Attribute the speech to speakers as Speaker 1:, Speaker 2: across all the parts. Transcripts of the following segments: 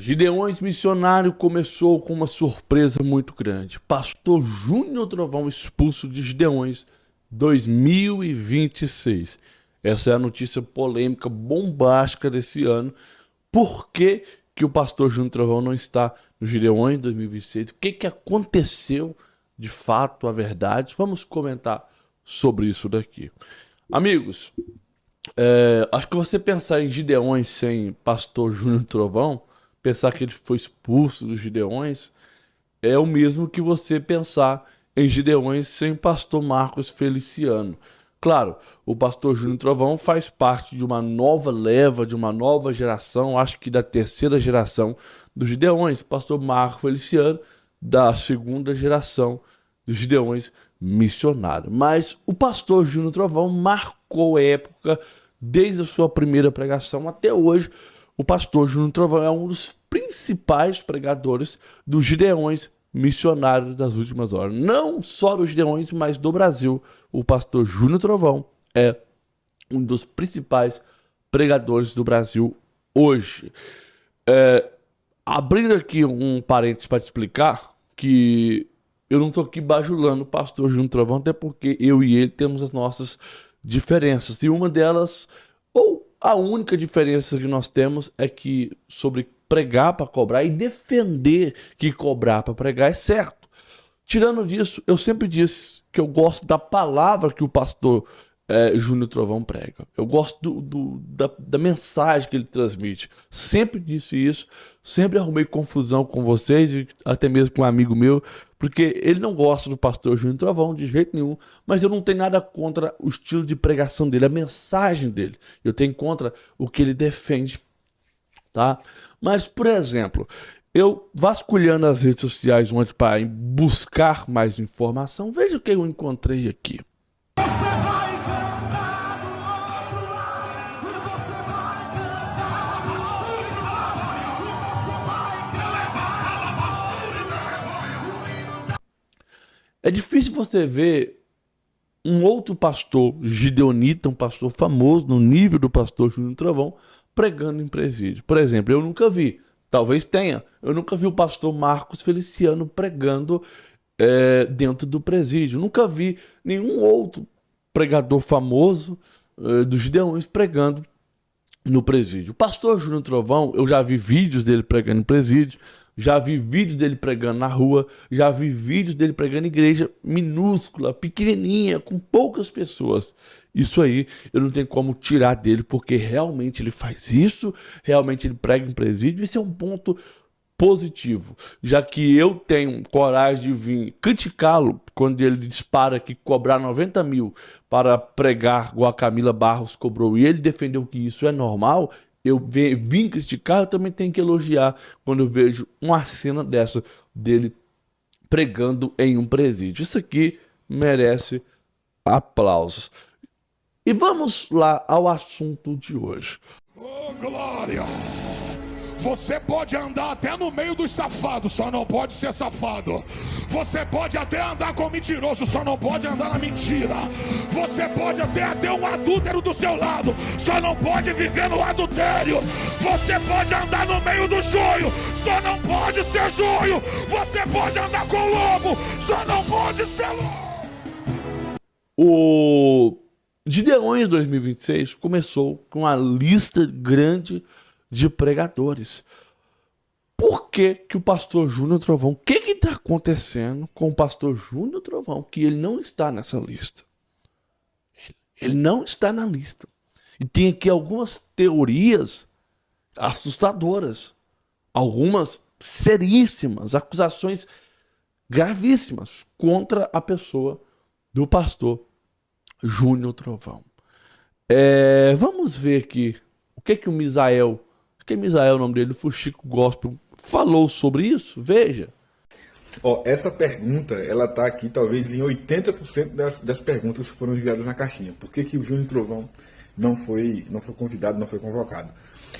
Speaker 1: Gideões Missionário começou com uma surpresa muito grande. Pastor Júnior Trovão expulso de Gideões 2026. Essa é a notícia polêmica, bombástica desse ano. Por que que o pastor Júnior Trovão não está no Gideões 2026? O que que aconteceu de fato, a verdade? Vamos comentar sobre isso daqui. Amigos, acho que você pensar em Gideões sem pastor Júnior Trovão, pensar que ele foi expulso dos Gideões, é o mesmo que você pensar em Gideões sem pastor Marcos Feliciano. Claro, o pastor Júnior Trovão faz parte de uma nova leva, de uma nova geração, acho que da terceira geração dos Gideões. Pastor Marcos Feliciano, da segunda geração dos Gideões Missionários. Mas o pastor Júnior Trovão marcou época desde a sua primeira pregação até hoje. O pastor Júnior Trovão é um dos principais pregadores dos Gideões Missionários das últimas horas. Não só dos Gideões, mas do Brasil. O pastor Júnior Trovão é um dos principais pregadores do Brasil hoje. Abrindo aqui um parênteses para te explicar que eu não estou aqui bajulando o pastor Júnior Trovão, até porque eu e ele temos as nossas diferenças. E uma delas, ou a única diferença que nós temos, é que sobre pregar para cobrar e defender que cobrar para pregar é certo. Tirando disso, eu sempre disse que eu gosto da palavra que o pastor Júnior Trovão prega. Eu gosto da mensagem que ele transmite. Sempre disse isso, sempre arrumei confusão com vocês e até mesmo com um amigo meu, porque ele não gosta do pastor Júnior Trovão de jeito nenhum, mas eu não tenho nada contra o estilo de pregação dele, a mensagem dele. Eu tenho contra o que ele defende, tá? Mas, por exemplo, eu vasculhando as redes sociais ontem para buscar mais informação, veja o que eu encontrei aqui. É difícil você ver um outro pastor gideonita, um pastor famoso no nível do pastor Júnior Trovão, pregando em presídio. Por exemplo, eu nunca vi, talvez tenha, eu nunca vi o pastor Marcos Feliciano pregando dentro do presídio. Nunca vi nenhum outro pregador famoso dos Gideões pregando no presídio. O pastor Júnior Trovão, eu já vi vídeos dele pregando em presídio, já vi vídeos dele pregando na rua, já vi vídeos dele pregando em igreja minúscula, pequenininha, com poucas pessoas. Isso aí eu não tenho como tirar dele, porque realmente ele faz isso, realmente ele prega em presídio. Isso é um ponto positivo, já que eu tenho coragem de vir criticá-lo quando ele dispara que cobrar 90 mil para pregar igual a Camila Barros cobrou, e ele defendeu que isso é normal. Eu vim criticar, eu também tenho que elogiar quando eu vejo uma cena dessa dele pregando em um presídio. Isso aqui merece aplausos. E vamos lá ao assunto de hoje.
Speaker 2: Oh, glória! Você pode andar até no meio dos safados, só não pode ser safado. Você pode até andar com mentiroso, só não pode andar na mentira. Você pode até ter um adúltero do seu lado, só não pode viver no adultério. Você pode andar no meio do joio, só não pode ser joio. Você pode andar com lobo, só não pode ser lobo.
Speaker 1: O Gideões 2026 começou com uma lista grande de pregadores. Por que que o pastor Júnior Trovão, o que está acontecendo com o pastor Júnior Trovão, que ele não está nessa lista? Ele não está na lista. E tem aqui algumas teorias assustadoras, algumas seríssimas, acusações gravíssimas contra a pessoa do pastor Júnior Trovão. Vamos ver aqui o que o Misael, acho que é Misael o nome dele, do Fuxico Gospel, falou sobre isso. Veja.
Speaker 3: Essa pergunta, ela tá aqui talvez em 80% das perguntas que foram enviadas na caixinha. Por que que o Júnior Trovão não foi convidado, não foi convocado?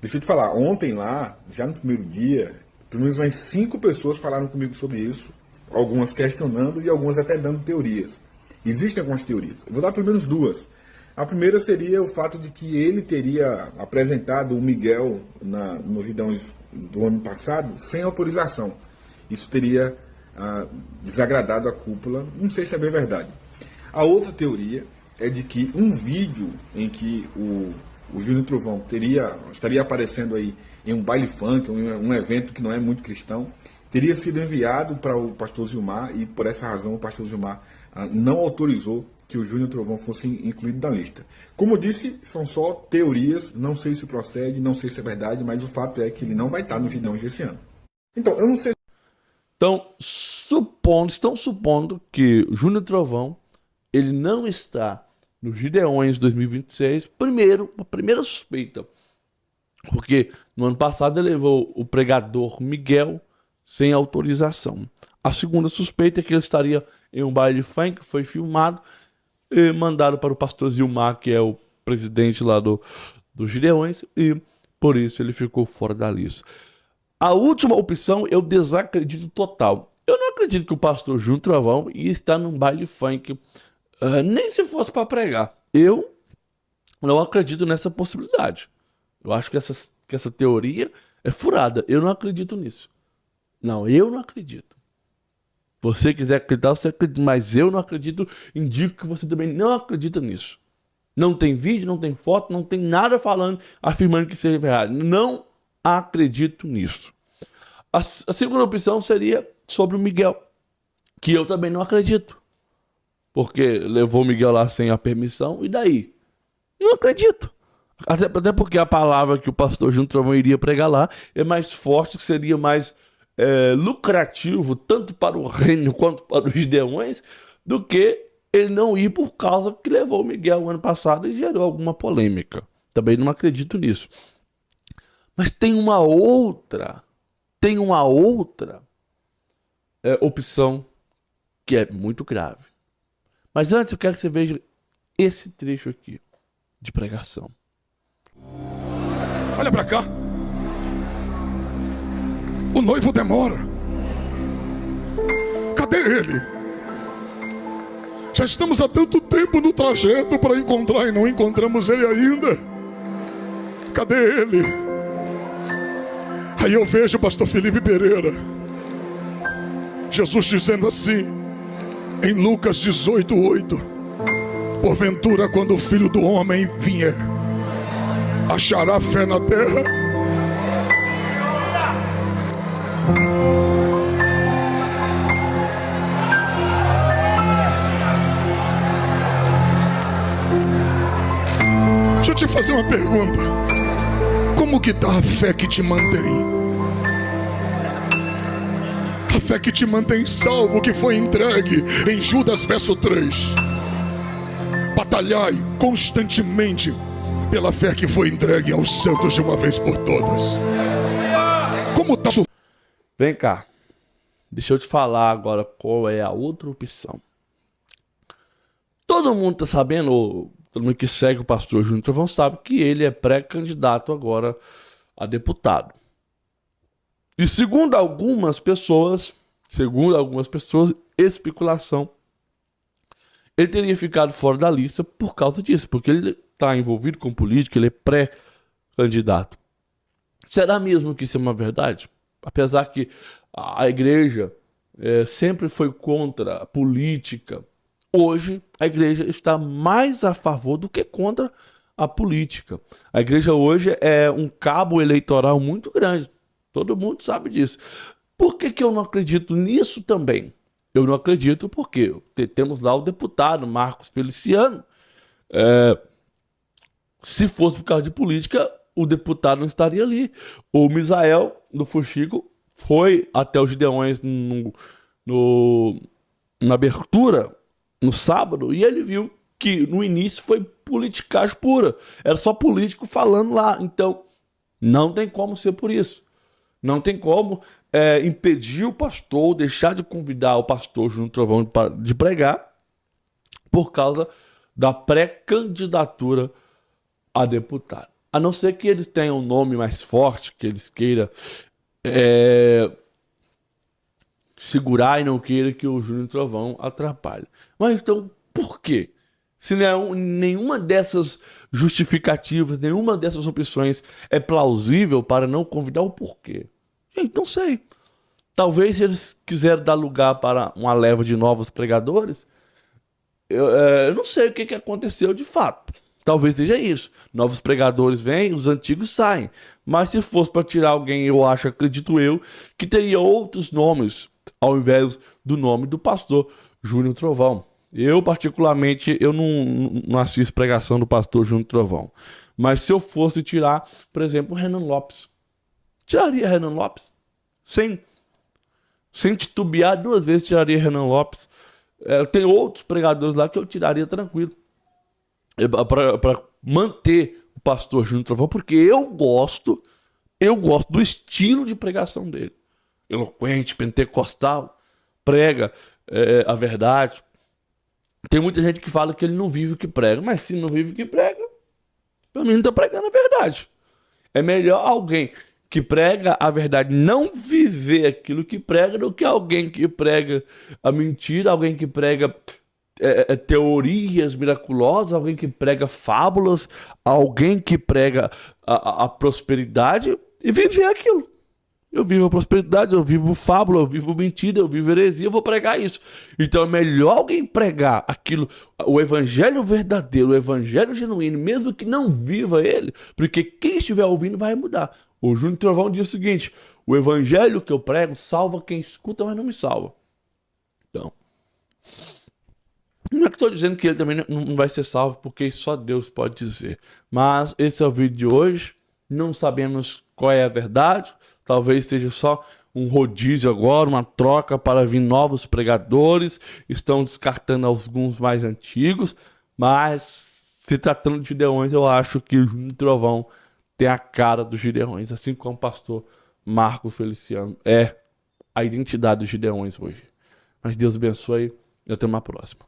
Speaker 3: Deixa eu te falar, ontem lá, já no primeiro dia, pelo menos umas 5 pessoas falaram comigo sobre isso, algumas questionando e algumas até dando teorias. Existem algumas teorias, eu vou dar pelo menos 2. A primeira seria o fato de que ele teria apresentado o Miguel nos Gideões do ano passado sem autorização. Isso teria desagradado a cúpula. Não sei se é bem verdade. A outra teoria é de que um vídeo em que o Júnior Trovão estaria aparecendo aí em um baile funk, um evento que não é muito cristão, teria sido enviado para o pastor Gilmar e, por essa razão, o pastor Gilmar não autorizou que o Júnior Trovão fosse incluído na lista. Como eu disse, são só teorias, não sei se procede, não sei se é verdade, mas o fato é que ele não vai estar nos Gideões desse ano. Então, eu não sei.
Speaker 1: Então, estão supondo que o Júnior Trovão ele não está nos Gideões 2026. Primeiro, a primeira suspeita, porque no ano passado ele levou o pregador Miguel sem autorização. A segunda suspeita é que ele estaria em um baile funk, foi filmado e mandado para o pastor Gilmar, que é o presidente lá dos Gideões, e por isso ele ficou fora da lista. A última opção eu desacredito total. Eu não acredito que o pastor Júnior Trovão ia estar num baile funk, nem se fosse para pregar. Eu não acredito nessa possibilidade. Eu acho que essa teoria é furada. Eu não acredito nisso. Não, eu não acredito. Você quiser acreditar, você acredita, mas eu não acredito. Indico que você também não acredita nisso. Não tem vídeo, não tem foto, não tem nada afirmando que seja verdade. Não acredito nisso. A segunda opção seria sobre o Miguel, que eu também não acredito. Porque levou o Miguel lá sem a permissão, e daí? Eu não acredito. Até porque a palavra que o pastor Júnior Trovão iria pregar lá é mais forte, seria mais lucrativo, tanto para o reino quanto para os Gideões, do que ele não ir por causa que levou o Miguel o ano passado e gerou alguma polêmica. Também não acredito nisso. Mas tem uma outra opção que é muito grave. Mas antes eu quero que você veja esse trecho aqui de pregação.
Speaker 2: Olha pra cá. O noivo demora. Cadê ele? Já estamos há tanto tempo no trajeto para encontrar e não encontramos ele ainda. Cadê ele? Aí eu vejo o pastor Felipe Pereira, Jesus dizendo assim, em Lucas 18:8: porventura, quando o Filho do Homem vier, achará fé na terra? Deixa eu te fazer uma pergunta. Como que está a fé que te mantém? A fé que te mantém salvo, que foi entregue em Judas verso 3. Batalhai constantemente pela fé que foi entregue aos santos de uma vez por todas. Como está?
Speaker 1: Vem cá. Deixa eu te falar agora qual é a outra opção. Todo mundo tá sabendo, todo mundo que segue o pastor Júnior Trovão sabe que ele é pré-candidato agora a deputado. E segundo algumas pessoas, especulação, ele teria ficado fora da lista por causa disso, porque ele está envolvido com política, ele é pré-candidato. Será mesmo que isso é uma verdade? Apesar que a igreja sempre foi contra a política, hoje a igreja está mais a favor do que contra a política. A igreja hoje é um cabo eleitoral muito grande. Todo mundo sabe disso. Por que eu não acredito nisso também? Eu não acredito porque temos lá o deputado Marcos Feliciano. Se fosse por causa de política, o deputado não estaria ali. O Misael, do Fuxico, foi até os Gideões na abertura, no sábado, e ele viu que no início foi politicagem pura. Era só político falando lá. Então, não tem como ser por isso. Não tem como impedir o pastor, deixar de convidar o pastor Júnior Trovão de pregar por causa da pré-candidatura a deputado. A não ser que eles tenham um nome mais forte, que eles queiram segurar e não queira que o Júnior Trovão atrapalhe. Mas então, por quê? Se nenhuma dessas justificativas, nenhuma dessas opções é plausível para não convidar, o porquê? Gente, não sei. Talvez se eles quiserem dar lugar para uma leva de novos pregadores, eu não sei o que aconteceu de fato. Talvez seja isso. Novos pregadores vêm, os antigos saem. Mas se fosse para tirar alguém, eu acho, acredito eu, que teria outros nomes ao invés do nome do pastor Júnior Trovão. Eu, particularmente, eu não assisto pregação do pastor Júnior Trovão. Mas se eu fosse tirar, por exemplo, o Renan Lopes. Tiraria Renan Lopes. Sem titubear 2 vezes, tiraria Renan Lopes. Tem outros pregadores lá que eu tiraria tranquilo. Para manter o pastor Júnior Trovão, porque eu gosto do estilo de pregação dele. Eloquente, pentecostal, prega a verdade. Tem muita gente que fala que ele não vive o que prega, mas se não vive o que prega, pelo menos está pregando a verdade. É melhor alguém que prega a verdade não viver aquilo que prega do que alguém que prega a mentira, alguém que prega teorias miraculosas, alguém que prega fábulas, alguém que prega a prosperidade e viver aquilo. Eu vivo a prosperidade, eu vivo fábula, eu vivo mentira, eu vivo heresia, eu vou pregar isso. Então é melhor alguém pregar aquilo, o evangelho verdadeiro, o evangelho genuíno, mesmo que não viva ele, porque quem estiver ouvindo vai mudar. O Júnior Trovão diz o seguinte: o evangelho que eu prego salva quem escuta, mas não me salva. Então, não é que estou dizendo que ele também não vai ser salvo, porque só Deus pode dizer. Mas esse é o vídeo de hoje. Não sabemos qual é a verdade. Talvez seja só um rodízio agora, uma troca para vir novos pregadores. Estão descartando alguns mais antigos. Mas, se tratando de Gideões, eu acho que o Júnior Trovão tem a cara dos Gideões. Assim como o pastor Marco Feliciano é a identidade dos Gideões hoje. Mas Deus abençoe e até uma próxima.